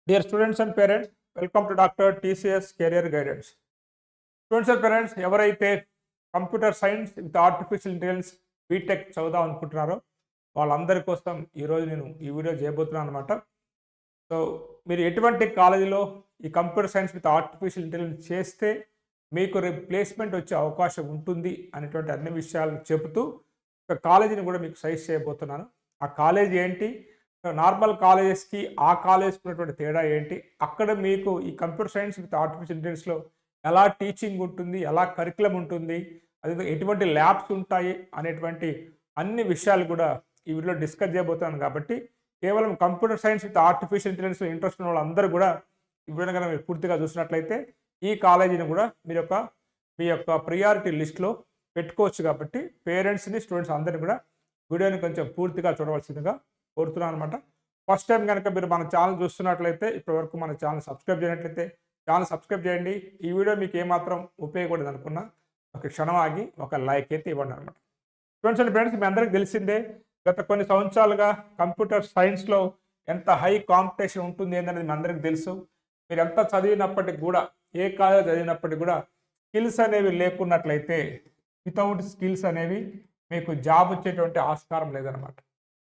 Dear students and parents, welcome to Dr. TCS Career Guidance. Students and parents, ఎవరైతే computer science with artificial intelligence BTech చదువుదాం అనుకుంటున్నారో వాళ్ళందరి కోసం ఈరోజు నేను ఈ వీడియో చేయబోతున్నాను అనమాట. సో మీరు ఎటువంటి కాలేజీలో ఈ computer science with artificial intelligence చేస్తే మీకు రీప్లేస్మెంట్ వచ్చే అవకాశం ఉంటుంది అనేటువంటి అన్ని విషయాలు చెబుతూ ఒక కాలేజీని కూడా మీకు సజెస్ట్ చేయబోతున్నాను. ఆ కాలేజ్ ఏంటి, నార్మల్ కాలేజెస్కి ఆ కాలేజ్కి ఉన్నటువంటి తేడా ఏంటి, అక్కడ మీకు ఈ కంప్యూటర్ సైన్స్ విత్ ఆర్టిఫిషియల్ ఇంటెలిజెన్స్లో ఎలా టీచింగ్ ఉంటుంది, ఎలా కరికులం ఉంటుంది, అదే ఎటువంటి ల్యాబ్స్ ఉంటాయి అనేటువంటి అన్ని విషయాలు కూడా ఈ వీడియోలో డిస్కస్ చేయబోతున్నాను. కాబట్టి కేవలం కంప్యూటర్ సైన్స్ విత్ ఆర్టిఫిషియల్ ఇంటెలిజెన్స్లో ఇంట్రెస్ట్ ఉన్న వాళ్ళందరూ కూడా ఈ వీడియోని కనుక మీరు పూర్తిగా చూసినట్లయితే ఈ కాలేజీని కూడా మీ యొక్క ప్రియారిటీ లిస్ట్లో పెట్టుకోవచ్చు. కాబట్టి పేరెంట్స్ని, స్టూడెంట్స్ అందరినీ కూడా వీడియోని కొంచెం పూర్తిగా చూడవలసిందిగా కోరుతున్నాను అనమాట. ఫస్ట్ టైం కనుక మీరు మన ఛానల్ చూస్తున్నట్లయితే, ఇప్పటివరకు మన ఛానల్ సబ్స్క్రైబ్ చేయనట్లయితే ఛానల్ సబ్స్క్రైబ్ చేయండి. ఈ వీడియో మీకు ఏమాత్రం ఉపయోగపడదు అనుకున్నా ఒక క్షణం ఆగి ఒక లైక్ అయితే ఇవ్వండి అనమాట. స్టూడెంట్స్ అండ్ ఫ్రెండ్స్, మీ అందరికీ తెలిసిందే గత కొన్ని సంవత్సరాలుగా కంప్యూటర్ సైన్స్లో ఎంత హై కాంపిటీషన్ ఉంటుంది అనేది మీ అందరికీ తెలుసు. మీరు ఎంత చదివినప్పటికి కూడా, ఏ కాలేజ్ చదివినప్పటికి కూడా స్కిల్స్ అనేవి లేకున్నట్లయితే, వితౌట్ స్కిల్స్ అనేవి మీకు జాబ్ వచ్చేటువంటి ఆస్కారం లేదనమాట.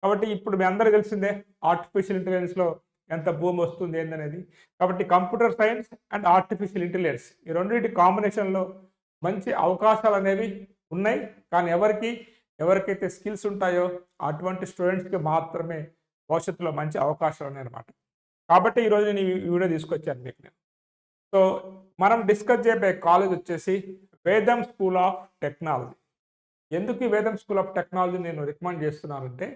కాబట్టి ఇప్పుడు మీ అందరికీ తెలిసిందే ఆర్టిఫిషియల్ ఇంటెలిజెన్స్లో ఎంత భూమి వస్తుంది ఏందనేది. కాబట్టి computer science and artificial intelligence ఈ రెండింటి కాంబినేషన్లో మంచి అవకాశాలు అనేవి ఉన్నాయి. కానీ ఎవరికైతే స్కిల్స్ ఉంటాయో అటువంటి స్టూడెంట్స్కి మాత్రమే భవిష్యత్తులో మంచి అవకాశాలు ఉన్నాయన్నమాట. కాబట్టి ఈరోజు నేను ఈ వీడియో తీసుకొచ్చాను మీకు నేను. సో మనం డిస్కస్ చేయబోయే కాలేజ్ వచ్చేసి వేదం స్కూల్ ఆఫ్ టెక్నాలజీ. ఎందుకు ఈ వేదం స్కూల్ ఆఫ్ టెక్నాలజీ నేను రికమెండ్ చేస్తున్నానంటే,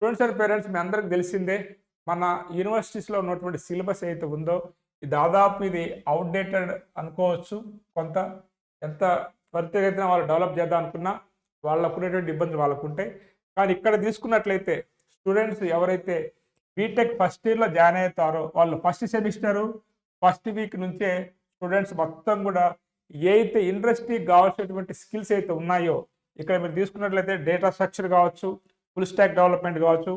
స్టూడెంట్స్ అండ్ పేరెంట్స్, మీ అందరికి తెలిసిందే మన యూనివర్సిటీస్లో ఉన్నటువంటి సిలబస్ ఏదైతే ఉందో దాదాపు ఇది అవుట్డేటెడ్ అనుకోవచ్చు. కొంత ఎంత త్వరితగతిన వాళ్ళు డెవలప్ చేద్దాం అనుకున్నా వాళ్ళకు ఉన్నటువంటి ఇబ్బందులు వాళ్ళకు ఉంటాయి. కానీ ఇక్కడ తీసుకున్నట్లయితే స్టూడెంట్స్ ఎవరైతే బీటెక్ ఫస్ట్ ఇయర్లో జాయిన్ అవుతారో వాళ్ళు ఫస్ట్ సెమిస్టరు ఫస్ట్ వీక్ నుంచే స్టూడెంట్స్ మొత్తం కూడా ఏ అయితే ఇండస్ట్రీకి కావాల్సినటువంటి స్కిల్స్ అయితే ఉన్నాయో, ఇక్కడ మీరు తీసుకున్నట్లయితే డేటా స్ట్రక్చర్ కావచ్చు, ఫుల్ స్టాక్ డెవలప్మెంట్ కావచ్చు,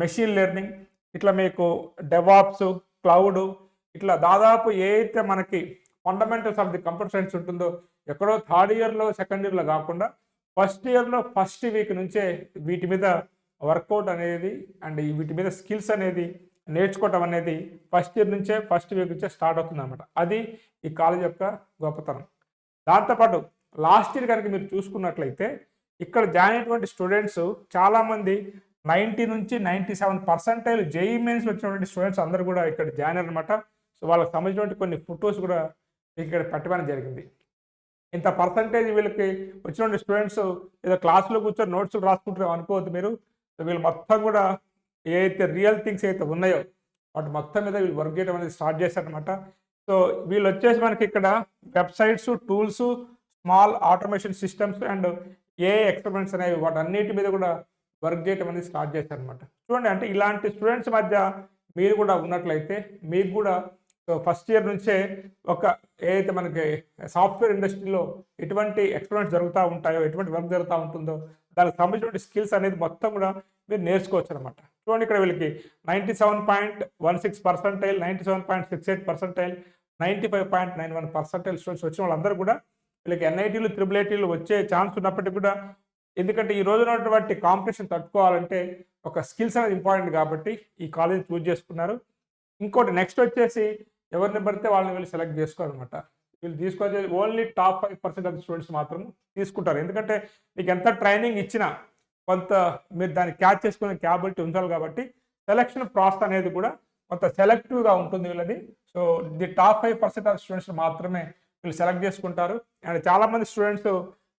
మెషిన్ లెర్నింగ్, ఇట్లా మీకు డెవాప్స్, క్లౌడ్, ఇట్లా దాదాపు ఏ అయితే మనకి fundamentals of the computer science ఉంటుందో ఎక్కడో థర్డ్ ఇయర్లో సెకండ్ ఇయర్లో కాకుండా ఫస్ట్ ఇయర్లో ఫస్ట్ వీక్ నుంచే వీటి మీద వర్కౌట్ అనేది అండ్ వీటి మీద స్కిల్స్ అనేది నేర్చుకోవటం అనేది ఫస్ట్ ఇయర్ నుంచే ఫస్ట్ వీక్ నుంచే స్టార్ట్ అవుతుంది అనమాట. అది ఈ కాలేజ్ యొక్క గొప్పతనం. దాంతోపాటు లాస్ట్ ఇయర్ కనుక మీరు చూసుకున్నట్లయితే ఇక్కడ జాయిన్ అయినటువంటి స్టూడెంట్స్ చాలామంది 90 నుంచి 97% జేఈఈ మెయిన్స్ వచ్చినటువంటి స్టూడెంట్స్ అందరూ కూడా ఇక్కడ జాయిన్ అయ్యారనమాట. సో వాళ్ళకి సంబంధించినటువంటి కొన్ని ఫొటోస్ కూడా ఇక్కడ పెట్టడం జరిగింది. ఇంత పర్సంటేజ్ వీళ్ళకి వచ్చినటువంటి స్టూడెంట్స్ ఏదో క్లాసులో కూర్చొని నోట్స్లు రాసుకుంటారు అనుకోవద్దు మీరు. సో వీళ్ళు మొత్తం కూడా ఏ అయితే రియల్ థింగ్స్ అయితే ఉన్నాయో వాటి మొత్తం మీద వీళ్ళు వర్క్ చేయడం అనేది స్టార్ట్ చేశారనమాట. సో వీళ్ళు వచ్చేసి మనకి ఇక్కడ websites, tools, small automation systems and A experiments అనేవి వాటన్నిటి మీద కూడా వర్క్ చేయడం అనేది స్టార్ట్ చేశారనమాట. చూడండి, అంటే ఇలాంటి స్టూడెంట్స్ మధ్య మీరు కూడా ఉన్నట్లయితే మీకు కూడా ఫస్ట్ ఇయర్ నుంచే ఒక ఏదైతే మనకి సాఫ్ట్వేర్ ఇండస్ట్రీలో ఎటువంటి ఎక్స్పెరిమెంట్స్ జరుగుతూ ఉంటాయో, ఎటువంటి వర్క్ జరుగుతూ ఉంటుందో దానికి సంబంధించిన స్కిల్స్ అనేది మొత్తం కూడా మీరు నేర్చుకోవచ్చు అనమాట. చూడండి, ఇక్కడ వీళ్ళకి 97.16%, 97.68%, 95.91% స్టూడెంట్స్ వచ్చిన వాళ్ళందరూ కూడా వీళ్ళకి ఎన్ఐటీలు, ట్రిపుల్ ఐటీలు వచ్చే ఛాన్స్ ఉన్నప్పటికీ కూడా, ఎందుకంటే ఈ రోజు ఉన్నటువంటి కాంపిటీషన్ తట్టుకోవాలంటే ఒక స్కిల్స్ అనేది ఇంపార్టెంట్ కాబట్టి ఈ కాలేజ్ చూజ్ చేసుకున్నారు. ఇంకోటి నెక్స్ట్ వచ్చేసి ఎవరిని పడితే వాళ్ళని వీళ్ళు సెలెక్ట్ చేసుకోవాలన్నమాట. వీళ్ళు తీసుకొచ్చేది ఓన్లీ టాప్ 5% ఆఫ్ స్టూడెంట్స్ మాత్రం తీసుకుంటారు. ఎందుకంటే మీకు ఎంత ట్రైనింగ్ ఇచ్చినా కొంత మీరు దాన్ని క్యాచ్ చేసుకునే క్యాపబిలిటీ ఉంచాలి కాబట్టి సెలెక్షన్ ప్రాసెస్ అనేది కూడా కొంత సెలెక్టివ్గా ఉంటుంది వీళ్ళది. So the top 5% of students మాత్రమే వీళ్ళు సెలెక్ట్ చేసుకుంటారు. అండ్ చాలామంది స్టూడెంట్స్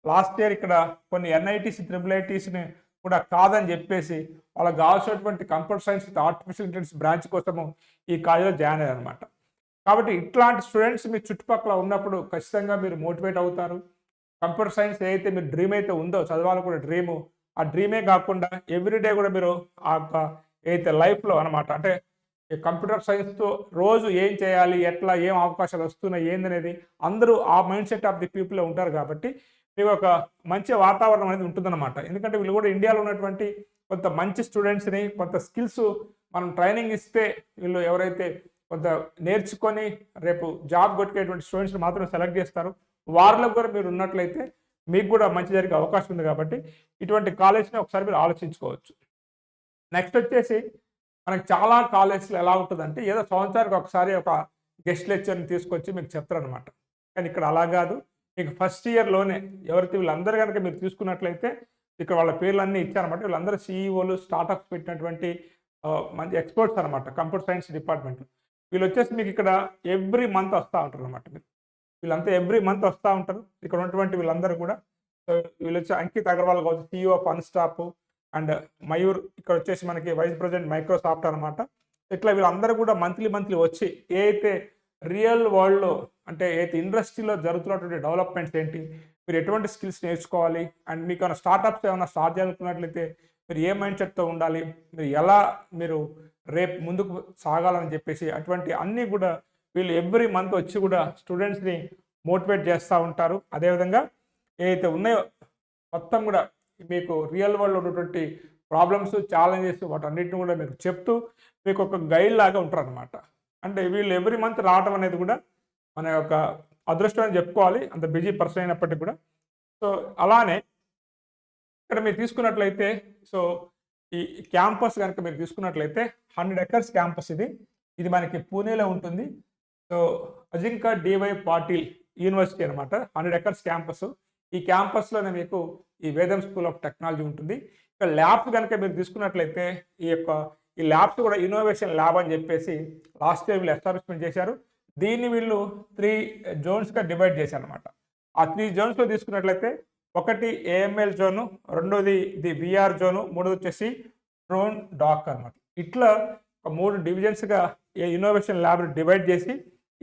లాస్ట్ ఇయర్ ఇక్కడ కొన్ని ఎన్ఐటీస్, ట్రిపుల్ ఐటీస్ని కూడా కాదని చెప్పేసి వాళ్ళకి కావాల్సినటువంటి computer science with artificial intelligence branch కోసము ఈ కాలేజీలో జాయిన్ అయ్యారు అనమాట. కాబట్టి ఇట్లాంటి స్టూడెంట్స్ మీ చుట్టుపక్కల ఉన్నప్పుడు ఖచ్చితంగా మీరు మోటివేట్ అవుతారు. కంప్యూటర్ సైన్స్ ఏదైతే మీరు డ్రీమ్ అయితే ఉందో, చదవాలి కూడా డ్రీము, ఆ డ్రీమే కాకుండా ఎవ్రీడే కూడా మీరు ఆ ఏదైతే లైఫ్లో అనమాట, అంటే ఈ కంప్యూటర్ సైన్స్తో రోజు ఏం చేయాలి, ఎట్లా, ఏం అవకాశాలు వస్తున్నాయి ఏందనేది అందరూ ఆ మైండ్ సెట్ ఆఫ్ ది పీపుల్లో ఉంటారు. కాబట్టి మీకు ఒక మంచి వాతావరణం అనేది ఉంటుందన్నమాట. ఎందుకంటే వీళ్ళు కూడా ఇండియాలో ఉన్నటువంటి కొంత మంచి స్టూడెంట్స్ని, కొంత స్కిల్స్ మనం ట్రైనింగ్ ఇస్తే వీళ్ళు ఎవరైతే కొంత నేర్చుకొని రేపు జాబ్ కొట్టుకేటువంటి స్టూడెంట్స్ని మాత్రం సెలెక్ట్ చేస్తారు. వారిలో కూడా మీరు ఉన్నట్లయితే మీకు కూడా మంచి జరిగే అవకాశం ఉంది కాబట్టి ఇటువంటి కాలేజ్ని ఒకసారి మీరు ఆలోచించుకోవచ్చు. నెక్స్ట్ వచ్చేసి మనకు చాలా కాలేజ్లో ఎలా ఉంటుందంటే ఏదో సంవత్సరానికి ఒకసారి ఒక గెస్ట్ లెక్చర్ని తీసుకొచ్చి మీకు చెప్తారనమాట. కానీ ఇక్కడ అలా కాదు. మీకు ఫస్ట్ ఇయర్లోనే ఎవరైతే వీళ్ళందరూ కనుక మీరు తీసుకున్నట్లయితే ఇక్కడ వాళ్ళ పేర్లన్నీ ఇచ్చారనమాట. వీళ్ళందరూ సీఈఓలు, స్టార్టప్స్ పెట్టినటువంటి మంచి ఎక్స్పర్ట్స్ అనమాట కంప్యూటర్ సైన్స్ డిపార్ట్మెంట్లో. వీళ్ళు వచ్చేసి మీకు ఇక్కడ ఎవ్రీ మంత్ వస్తూ ఉంటారు అనమాట. మీరు వీళ్ళంతా ఎవ్రీ మంత్ వస్తూ ఉంటారు. ఇక్కడ ఉన్నటువంటి వీళ్ళందరూ కూడా వీళ్ళు వచ్చి అంకిత్ అగర్వాల్ కావచ్చు, సీఈఓ ఆఫ్ అన్స్టాప్, అండ్ మయూర్ ఇక్కడ వచ్చేసి మనకి వైస్ ప్రెసిడెంట్ మైక్రోసాఫ్ట్ అనమాట. ఇట్లా వీళ్ళందరూ కూడా మంత్లీ వచ్చి ఏ అయితే రియల్ వరల్డ్లో అంటే అయితే ఇండస్ట్రీలో జరుగుతున్నటువంటి డెవలప్మెంట్స్ ఏంటి, మీరు ఎటువంటి స్కిల్స్ నేర్చుకోవాలి, అండ్ మీకు ఏమైనా స్టార్టప్స్ ఏమైనా స్టార్ట్ చేయాలనుకున్నట్లయితే మీరు ఏ మైండ్ సెట్తో ఉండాలి, మీరు ఎలా మీరు రేపు ముందుకు సాగాలని చెప్పేసి అటువంటి అన్నీ కూడా వీళ్ళు ఎవ్రీ మంత్ వచ్చి కూడా స్టూడెంట్స్ని మోటివేట్ చేస్తూ ఉంటారు. అదేవిధంగా ఏవైతే ఉన్నాయో మొత్తం కూడా మీకు రియల్ వరల్డ్లో ఉన్నటువంటి ప్రాబ్లమ్స్, ఛాలెంజెస్ వాటన్నిటిని కూడా మీకు చెప్తూ మీకు ఒక గైడ్ లాగా ఉంటారు అనమాట. అంటే వీళ్ళు ఎవ్రీ మంత్ రావడం అనేది కూడా మన యొక్క అదృష్టం అని చెప్పుకోవాలి, అంత బిజీ పర్సన్ అయినప్పటికీ కూడా. సో అలానే ఇక్కడ మీరు తీసుకున్నట్లయితే సో ఈ క్యాంపస్ కనుక మీరు తీసుకున్నట్లయితే 100 acres క్యాంపస్ ఇది మనకి పూణేలో ఉంటుంది. So Ajinkya DY Patil university అనమాట. 100 acres క్యాంపస్. ఈ క్యాంపస్లోనే మీకు ఈ వేదం స్కూల్ ఆఫ్ టెక్నాలజీ ఉంటుంది. ఇక్కడ ల్యాబ్స్ కనుక మీరు తీసుకున్నట్లయితే ఈ ల్యాబ్స్ కూడా ఇన్నోవేషన్ ల్యాబ్ అని చెప్పేసి లాస్ట్ ఇయర్ వీళ్ళు ఎస్టాబ్లిష్మెంట్ చేశారు. దీన్ని వీళ్ళు 3 జోన్స్గా డివైడ్ చేశారు అనమాట. ఆ 3 జోన్స్లో తీసుకున్నట్లయితే ఒకటి ఏఎంఎల్ జోను, రెండోది ఇది విఆర్ జోను, మూడోది వచ్చేసి డ్రోన్ డాక్ అనమాట. ఇట్లా ఒక 3 డివిజన్స్గా ఇన్నోవేషన్ ల్యాబ్ని డివైడ్ చేసి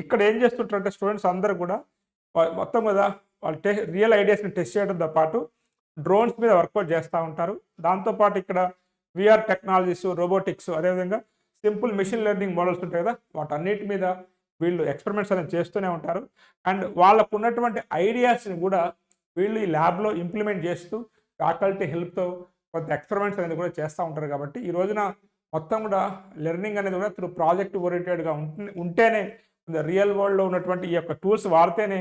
ఇక్కడ ఏం చేస్తుంటారంటే స్టూడెంట్స్ అందరూ కూడా మొత్తం మీద వాళ్ళు రియల్ ఐడియాస్ని టెస్ట్ చేయడంతో పాటు డ్రోన్స్ మీద వర్కౌట్ చేస్తూ ఉంటారు. దాంతోపాటు ఇక్కడ విఆర్ టెక్నాలజీస్, రోబోటిక్స్, అదేవిధంగా సింపుల్ మిషన్ లెర్నింగ్ మోడల్స్ ఉంటాయి కదా, వాటన్నిటి మీద వీళ్ళు ఎక్స్పెరిమెంట్స్ అనేది చేస్తూనే ఉంటారు. అండ్ వాళ్ళకు ఉన్నటువంటి ఐడియాస్ని కూడా వీళ్ళు ఈ ల్యాబ్లో ఇంప్లిమెంట్ చేస్తూ ఫ్యాకల్టీ హెల్ప్తో కొంత ఎక్స్పెరిమెంట్స్ అనేది కూడా చేస్తూ ఉంటారు. కాబట్టి ఈ రోజున మొత్తం కూడా లెర్నింగ్ అనేది కూడా త్రూ ప్రాజెక్ట్ ఓరియంటెడ్గా ఉంటేనే రియల్ వరల్డ్లో ఉన్నటువంటి ఈ యొక్క టూల్స్ వాడితేనే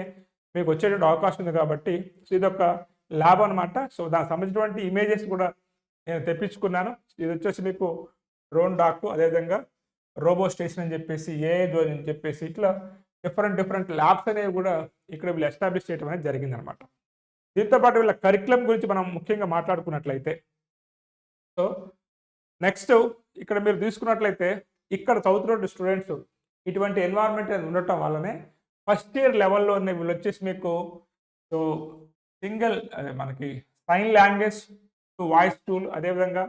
మీకు వచ్చేటువంటి అవకాశం ఉంది. కాబట్టి సో ఇదొక ల్యాబ్ అనమాట. సో దానికి సంబంధించినటువంటి ఇమేజెస్ కూడా నేను తెప్పించుకున్నాను. ఇది వచ్చేసి మీకు డ్రోన్ డాక్, అదేవిధంగా రోబో స్టేషన్ అని చెప్పేసి, ఏఐ జోన్ అని చెప్పేసి ఇట్లా డిఫరెంట్ ల్యాబ్స్ అనేవి కూడా ఇక్కడ వీళ్ళు ఎస్టాబ్లిష్ చేయడం అనేది జరిగిందనమాట. దీంతోపాటు వీళ్ళ కరికులం గురించి మనం ముఖ్యంగా మాట్లాడుకున్నట్లయితే సో నెక్స్ట్ ఇక్కడ మీరు తీసుకున్నట్లయితే ఇక్కడ చదువుతున్న స్టూడెంట్స్ ఇటువంటి ఎన్వైర్న్మెంట్ ఉండటం వల్లనే ఫస్ట్ ఇయర్ లెవెల్లోనే వీళ్ళు వచ్చేసి మీకు సో సింగిల్ అదే మనకి sign language to voice tool, అదేవిధంగా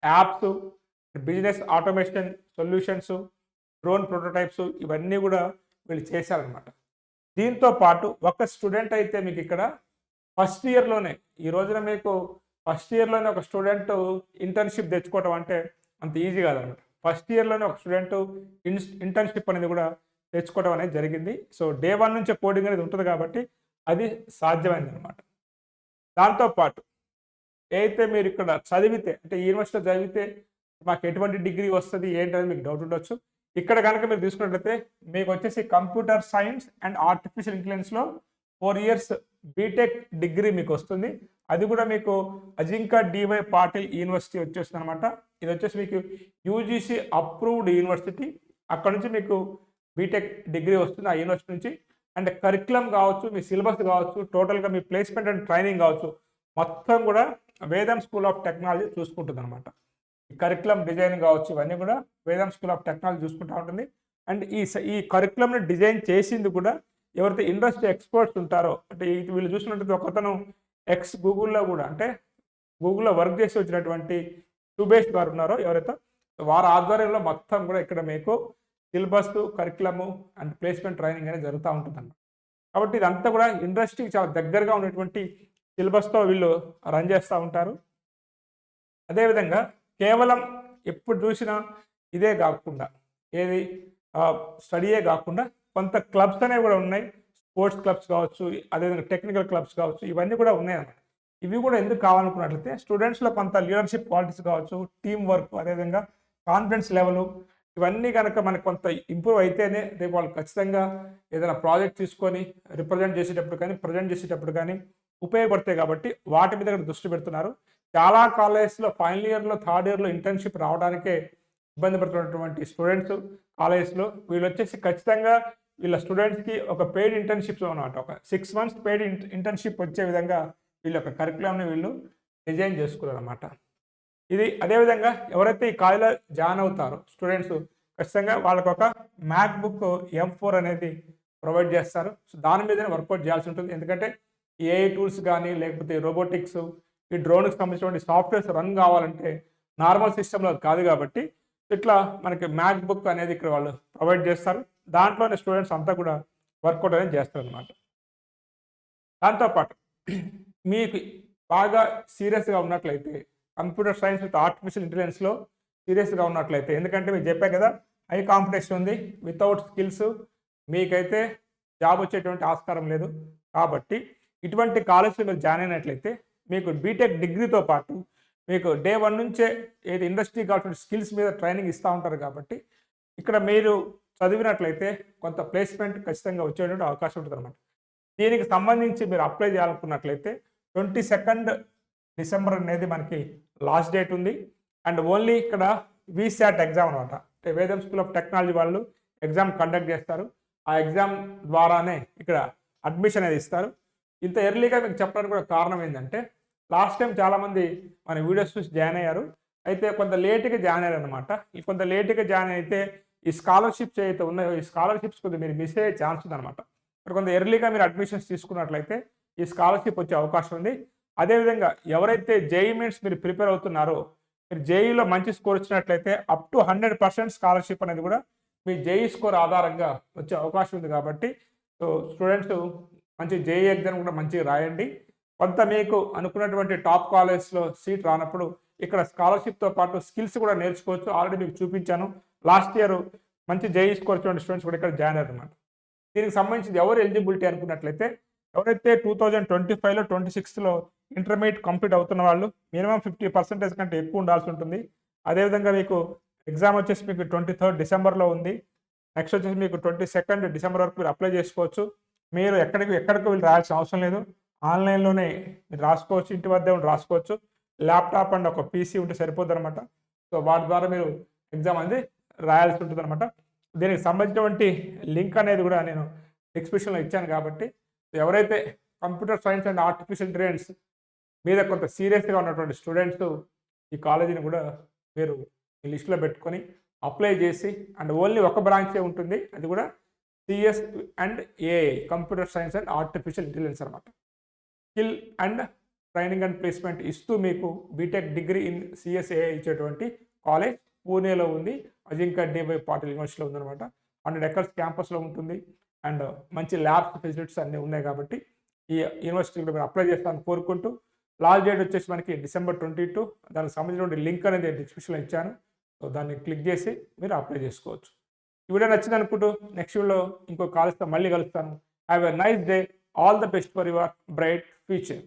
apps, business automation solutions, drone prototypes ఇవన్నీ కూడా వీళ్ళు చేశారనమాట. దీంతో పాటు ఒక స్టూడెంట్ అయితే మీకు ఇక్కడ ఫస్ట్ ఇయర్లోనే ఈ రోజున మీకు ఫస్ట్ ఇయర్లోనే ఒక స్టూడెంట్ ఇంటర్న్షిప్ తెచ్చుకోవడం అంటే అంత ఈజీ కాదనమాట. ఫస్ట్ ఇయర్లోనే ఒక స్టూడెంట్ ఇంటర్న్షిప్ అనేది కూడా తెచ్చుకోవడం అనేది జరిగింది. సో డే 1 నుంచే కోడింగ్ అనేది ఉంటుంది కాబట్టి అది సాధ్యమైంది అనమాట. దాంతోపాటు అయితే మీరు ఇక్కడ చదివితే అంటే యూనివర్సిటీలో చదివితే మాకు ఎటువంటి డిగ్రీ వస్తుంది ఏంటనేది మీకు డౌట్ ఉండొచ్చు. ఇక్కడ కనుక మీరు తీసుకున్నట్లయితే మీకు వచ్చేసి కంప్యూటర్ సైన్స్ అండ్ ఆర్టిఫిషియల్ ఇంటెలిజెన్స్లో 4 years బీటెక్ డిగ్రీ మీకు వస్తుంది. అది కూడా మీకు అజింకా డివై పాటిల్ యూనివర్సిటీ వచ్చేస్తుంది అనమాట. ఇది వచ్చేసి మీకు యూజీసీ అప్రూవ్డ్ యూనివర్సిటీ. అక్కడ నుంచి మీకు బీటెక్ డిగ్రీ వస్తుంది ఆ యూనివర్సిటీ నుంచి. అండ్ కరికులం కావచ్చు, మీ సిలబస్ కావచ్చు, టోటల్గా మీ ప్లేస్మెంట్ అండ్ ట్రైనింగ్ కావచ్చు, మొత్తం కూడా వేదం స్కూల్ ఆఫ్ టెక్నాలజీ చూసుకుంటుంది అనమాట. ఈ కరికులం డిజైన్ కావచ్చు ఇవన్నీ కూడా వేదం స్కూల్ ఆఫ్ టెక్నాలజీ చూసుకుంటూ ఉంటుంది. అండ్ ఈ కరికులంని డిజైన్ చేసింది కూడా ఎవరైతే ఇండస్ట్రీ ఎక్స్పర్ట్స్ ఉంటారో అంటే వీళ్ళు చూసినట్టు ఒకతను ఎక్స్ గూగుల్లో కూడా అంటే గూగుల్లో వర్క్ చేసి వచ్చినటువంటి సుబేష్ గారు ఉన్నారో ఎవరైతే వారి ఆధ్వర్యంలో మొత్తం కూడా ఇక్కడ మీకు సిలబస్, కరికులము అండ్ ప్లేస్మెంట్ ట్రైనింగ్ అనేది జరుగుతూ ఉంటుందన్నమాట. కాబట్టి ఇదంతా కూడా ఇండస్ట్రీకి చాలా దగ్గరగా ఉన్నటువంటి సిలబస్తో వీళ్ళు రన్ చేస్తూ ఉంటారు. అదేవిధంగా కేవలం ఎప్పుడు చూసినా ఇదే కాకుండా ఏది స్టడీయే కాకుండా కొంత క్లబ్స్ అనేవి కూడా ఉన్నాయి. స్పోర్ట్స్ క్లబ్స్ కావచ్చు, అదేవిధంగా టెక్నికల్ క్లబ్స్ కావచ్చు, ఇవన్నీ కూడా ఉన్నాయన్నమాట. ఇవి కూడా ఎందుకు కావాలనుకున్నట్లయితే స్టూడెంట్స్లో కొంత లీడర్షిప్ క్వాలిటీస్ కావచ్చు, టీం వర్క్, అదేవిధంగా కాన్ఫిడెన్స్ లెవెల్ ఇవన్నీ కనుక మనకు కొంత ఇంప్రూవ్ అయితేనే రేపు వాళ్ళు ఖచ్చితంగా ఏదైనా ప్రాజెక్ట్ తీసుకొని రిప్రజెంట్ చేసేటప్పుడు కానీ ప్రజెంట్ చేసేటప్పుడు కానీ ఉపయోగపడతాయి కాబట్టి వాటి మీద కూడా దృష్టి పెడుతున్నారు. చాలా కాలేజెస్లో ఫైనల్ ఇయర్లో థర్డ్ ఇయర్లో ఇంటర్న్షిప్ రావడానికే ఇబ్బంది పడుతున్నటువంటి స్టూడెంట్స్ కాలేజెస్లో వీళ్ళు వచ్చేసి ఖచ్చితంగా వీళ్ళ స్టూడెంట్స్కి ఒక పెయిడ్ ఇంటర్న్షిప్స్ అనమాట, ఒక 6 months పెయిడ్ ఇంటర్న్షిప్ వచ్చే విధంగా వీళ్ళ యొక్క కరికులంని వీళ్ళు డిజైన్ చేసుకున్నారు అనమాట. ఇది అదేవిధంగా ఎవరైతే ఈ కాలేజీలో జాయిన్ అవుతారో స్టూడెంట్స్ ఖచ్చితంగా వాళ్ళకు ఒక మ్యాక్బుక్ M4 అనేది ప్రొవైడ్ చేస్తారు. సో దాని మీదనే వర్కౌట్ చేయాల్సి ఉంటుంది. ఎందుకంటే ఏఐ టూల్స్ కానీ లేకపోతే రోబోటిక్స్ ఈ డ్రోన్కి సంబంధించినటువంటి సాఫ్ట్వేర్స్ రన్ కావాలంటే నార్మల్ సిస్టంలో అది కాదు కాబట్టి ఇట్లా మనకి మ్యాక్బుక్ అనేది ఇక్కడ వాళ్ళు ప్రొవైడ్ చేస్తారు. దాంట్లోనే స్టూడెంట్స్ అంతా కూడా వర్కౌట్ అనేది చేస్తారు అనమాట. దాంతోపాటు మీకు బాగా సీరియస్గా ఉన్నట్లయితే కంప్యూటర్ సైన్స్ విత్ ఆర్టిఫిషియల్ ఇంటెలిజెన్స్లో సీరియస్గా ఉన్నట్లయితే, ఎందుకంటే మీకు చెప్పా కదా హై కాంపిటీషన్ ఉంది, వితౌట్ స్కిల్స్ మీకైతే జాబ్ వచ్చేటువంటి ఆస్కారం లేదు. కాబట్టి ఇటువంటి కాలేజ్లో మీరు జాయిన్ అయినట్లయితే మీకు బీటెక్ డిగ్రీతో పాటు మీకు డే 1 నుంచే ఏది ఇండస్ట్రీ కావాల్సిన స్కిల్స్ మీద ట్రైనింగ్ ఇస్తూ ఉంటారు. కాబట్టి ఇక్కడ మీరు చదివినట్లయితే కొంత ప్లేస్మెంట్ ఖచ్చితంగా వచ్చేటువంటి అవకాశం ఉంటుంది అనమాట. దీనికి సంబంధించి మీరు అప్లై చేయాలనుకున్నట్లయితే 22 December అనేది మనకి లాస్ట్ డేట్ ఉంది. అండ్ ఓన్లీ ఇక్కడ వీసాట్ ఎగ్జామ్ అనమాట, అంటే వేదం స్కూల్ ఆఫ్ టెక్నాలజీ వాళ్ళు ఎగ్జామ్ కండక్ట్ చేస్తారు. ఆ ఎగ్జామ్ ద్వారానే ఇక్కడ అడ్మిషన్ అనేది ఇస్తారు. ఇంత ఎర్లీగా మీకు చెప్పడానికి కూడా కారణం ఏంటంటే లాస్ట్ టైం చాలామంది మన వీడియోస్ చూసి జాయిన్ అయ్యారు, అయితే కొంత లేట్గా జాయిన్ అయ్యారు అనమాట. ఈ కొంత లేట్గా జాయిన్ అయితే ఈ స్కాలర్షిప్స్ ఏవైతే ఉన్నాయో ఈ స్కాలర్షిప్స్ కొద్దిగా మీరు మిస్ అయ్యే ఛాన్స్ ఉందన్నమాట. ఇక్కడ కొంత ఎర్లీగా మీరు అడ్మిషన్స్ తీసుకున్నట్లయితే ఈ స్కాలర్షిప్ వచ్చే అవకాశం ఉంది. అదేవిధంగా ఎవరైతే జేఈ మెయిన్స్ మీరు ప్రిపేర్ అవుతున్నారో మీరు జేఈలో మంచి స్కోర్ వచ్చినట్లయితే అప్ టు 100% స్కాలర్షిప్ అనేది కూడా మీ జేఈ స్కోర్ ఆధారంగా వచ్చే అవకాశం ఉంది. కాబట్టి సో స్టూడెంట్స్ మంచి జేఈ ఎగ్జామ్ కూడా మంచిగా రాయండి. కొంత మీకు అనుకున్నటువంటి టాప్ కాలేజ్లో సీట్ రానప్పుడు ఇక్కడ స్కాలర్షిప్తో పాటు స్కిల్స్ కూడా నేర్చుకోవచ్చు. ఆల్రెడీ మీకు చూపించాను, లాస్ట్ ఇయర్ మంచి జేఈ స్కోర్ వచ్చిన స్టూడెంట్స్ కూడా ఇక్కడ జాయిన్ అయ్యారు అనమాట. దీనికి సంబంధించి ఎవరు ఎలిజిబిలిటీ అనుకున్నట్లయితే ఎవరైతే 2025లో 26లో ఇంటర్మీడియట్ కంప్లీట్ అవుతున్న వాళ్ళు మినిమం 50% కంటే ఎక్కువ ఉండాల్సి ఉంటుంది. అదేవిధంగా మీకు ఎగ్జామ్ వచ్చేసి మీకు 23rd Decemberలో ఉంది. నెక్స్ట్ వచ్చేసి మీకు 22nd December వరకు మీరు అప్లై చేసుకోవచ్చు. మీరు ఎక్కడికి వీళ్ళు రాయాల్సిన అవసరం లేదు, ఆన్లైన్లోనే మీరు రాసుకోవచ్చు, ఇంటి వద్దే ఉండి రాసుకోవచ్చు. ల్యాప్టాప్ అండ్ ఒక పీసీ ఉంటే సరిపోద్ది అనమాట. సో వాటి ద్వారా మీరు ఎగ్జామ్ అనేది రాయాల్సి ఉంటుంది అనమాట. దీనికి సంబంధించినటువంటి లింక్ అనేది కూడా నేను డిస్క్రిప్షన్లో ఇచ్చాను. కాబట్టి ఎవరైతే computer science and artificial intelligence మీద కొంత సీరియస్గా ఉన్నటువంటి స్టూడెంట్స్ ఈ కాలేజీని కూడా మీరు ఈ లిస్టులో పెట్టుకొని అప్లై చేసి, అండ్ ఓన్లీ ఒక బ్రాంచే ఉంటుంది, అది కూడా CS and AI computer science and artificial intelligence అనమాట. Skill and training and placement ఇస్తూ మీకు బీటెక్ డిగ్రీ ఇన్ సిఎస్ఏఐ ఇచ్చేటువంటి కాలేజ్ పూణేలో ఉంది, అజింకా డివై పాటిల్ యూనివర్సిటీలో ఉందన్నమాట. 100 acres క్యాంపస్లో ఉంటుంది అండ్ మంచి ల్యాబ్స్ ఫెసిలిటీస్ అన్నీ ఉన్నాయి. కాబట్టి ఈ యూనివర్సిటీలో మీరు అప్లై చేస్తానని కోరుకుంటూ, లాస్ట్ డేట్ వచ్చేసి మనకి December 22, దానికి సంబంధించిన లింక్ అనేది డిస్క్రిప్షన్లో ఇచ్చాను. సో దాన్ని క్లిక్ చేసి మీరు అప్లై చేసుకోవచ్చు. ఈ వీడియో నచ్చింది అనుకుంటూ నెక్స్ట్ వీడియోలో ఇంకో కాలేజ్తో మళ్ళీ కలుస్తాను. Have a nice day, all the best for your bright future.